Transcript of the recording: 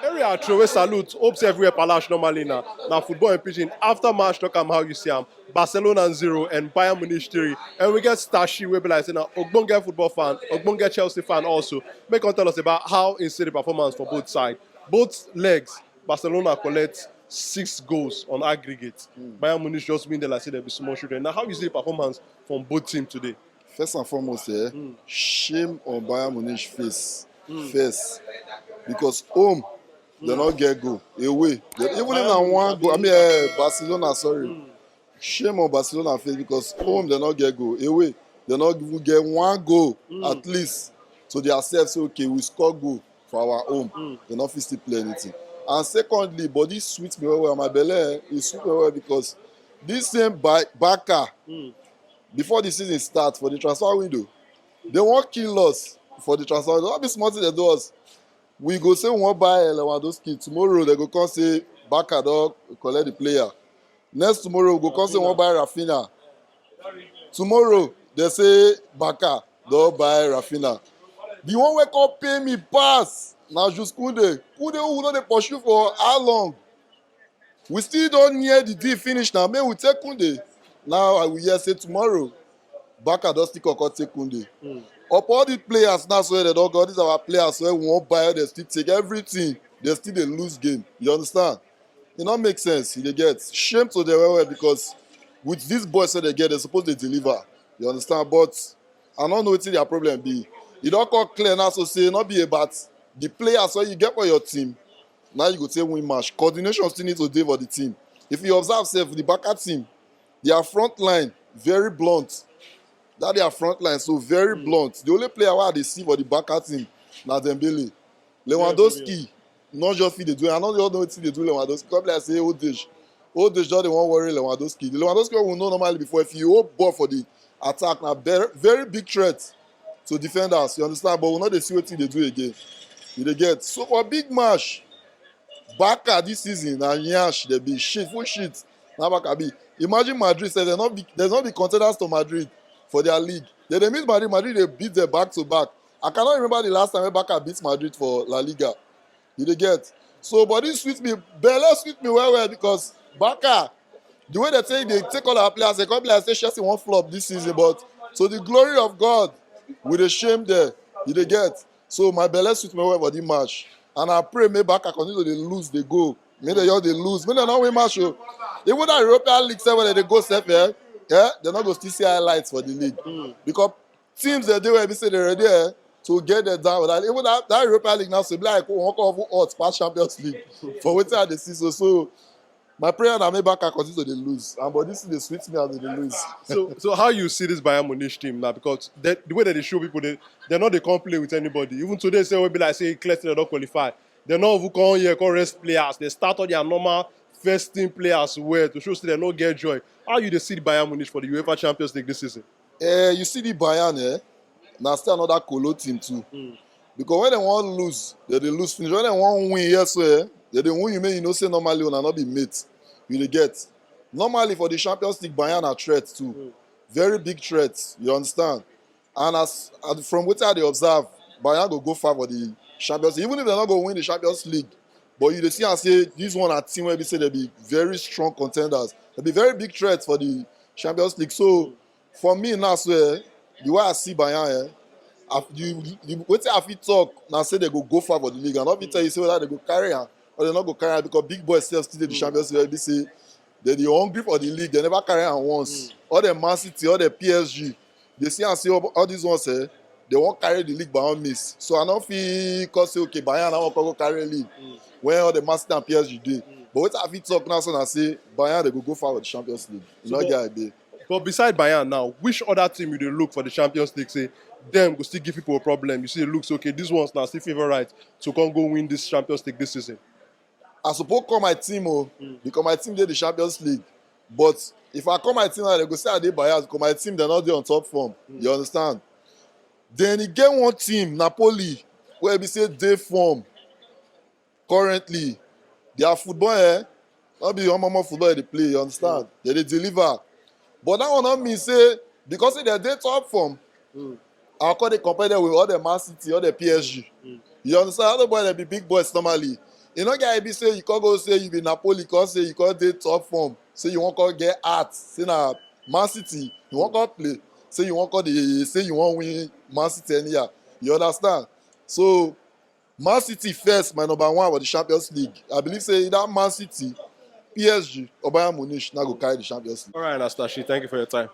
Area throw salute. Hopes everywhere palash normally now. Now football and Pidgin. After match, talk am how you see am. Barcelona 0 and Bayern Munich 3. And we get Stashi we be like say now Ogbonge football fan, Ogbonge Chelsea fan also. Make on tell us about how insane the performance for both sides. Both legs, Barcelona collect 6 goals on aggregate. Bayern Munich just win the like say they be small children. Now how you see the performance from both teams today? First and foremost, shame on Bayern Munich face. First. Because home, they not get goal. Away. Even if na one goal, Barcelona, sorry. Shame on Barcelona face because home, they not get goal. Away, they not even get one goal at least. So they accept, say, okay, we score goal for our home. They not fit still play anything. And secondly, body sweet me well. My belly is sweet me well because this same Barca, before the season start for the transfer window, they won't kill us for the transfer window. Not be smart thing they do us. We go say we wan buy Lewandowski. Tomorrow they go come say Barca don collect the player. Next tomorrow we go come say we wan buy Rafinha. Tomorrow they say Barca don buy Rafinha. The one wey come pay me pass na Jules Koundé. Koundé who no dey pursue for how long? We still don near the deal finish now. Make we take Koundé. Now I will hear say tomorrow Barca don still come take Koundé. Up all these players now, so they don't go. These are our players where we won't buy, they still take everything. They still they lose game. You understand? It don't make sense. They get shame to the well because with these boys that they get, they're supposed to deliver. You understand? But I don't know what their problem be. It don't come clear now, so say not be about the players so you get for your team. Now you go say win match. Coordination still need to do for the team. If you observe, say the Barca team, their front line very blunt. That their front line so very blunt. The only player where they see for the Barca team na Dembele. Lewandowski, not just fit they do. I know they all know what they do Lewandowski. Come like say old age just they won't worry Lewandowski. The Lewandowski we know normally before if you hold ball for the attack na very, very big threat to defenders. You understand? But we know they see what they do again. They get so for big match. Barca this season na nyash they be shit full shit. Now Barca be. Imagine Madrid say there's not be contenders to Madrid. For their league. They meet Madrid. Madrid, they beat them back to back. I cannot remember the last time Barca beat Madrid for La Liga. You get? So, but this sweet me, Bella sweet me well because Barca, the way they take all our players, they come like say Chelsea won't flop this season, but to the glory of God, with a shame there, you get? So, my Bella sweet me well for this match. And I pray maybe Barca continue to lose, they go. Maybe they lose. Maybe they not win match. Even that European League, where they go step here, yeah, they're not going to still see highlights for the league. Because teams they do where say they're ready to get them down with that. Even that European League now, so be like, one of odds past Champions League for waiting at the season. So, my prayer that maybe I can continue to lose. But this is the sweet me as they lose. So how you see this Bayern Munich team now? Because the way that they show people, they're not they can't play with anybody. Even today, say we be like say Cleveland they don't qualify. They're not even come here, come rest players. They start on their normal first team players where to show that they don't get joy. How you see the Bayern Munich for the UEFA Champions League this season? You see the Bayern, now still another Colo team too. Because when they want to lose, they lose finish. When they want to win, yes, they win. You may you know say normally will not be mate. You dey get. Normally for the Champions League, Bayern are threats too. Very big threats. You understand? And as from what they observe, Bayern go far for the Champions League. Even if they're not going to win the Champions League, but you see and say this one are team where we say they be very strong contenders. They be very big threats for the Champions League. So for me now, so, the way I see Bayern, what I fit talk now say they go far for the league. And not be tell you say whether they go carry her or they not go carry her because big boys still the Champions League. They say they're hungry for the league. They never carry her once. All the Man City, all the PSG, they see and say all these ones they won't carry the league by all miss. So I don't feel cause say okay Bayern I won't go carry the league when all the Man City and PSG do. But what I fit talk now so I say Bayern they go far for the Champions League. You know get idea. But beside Bayern now, which other team you dey look for the Champions League? Say them go still give people a problem. You see, it looks okay. These ones now still favorite to come go win this Champions League this season. I suppose call my team because my team did the Champions League. But if I call my team now, they go say I dey biased because my team they're not there on top form. You understand? Then you get one team, Napoli, where we say they form currently. Their football, not be one more football they play. You understand? They deliver. But that one not mean say because they're there top form. I'll call they compare them with all the Man City, all the PSG. You understand? Other boys they be big boys normally. You know, guy be say you can't go say you be Napoli, cause say you can't dey top form, say you won't go get art, say na Man City, you won't go play, say you won't go say you won't win Man City anyhow. You understand? So Man City first, my number one for the Champions League. I believe say either Man City, PSG or Bayern Munich now go carry the Champions League. All right, Nastashi, thank you for your time.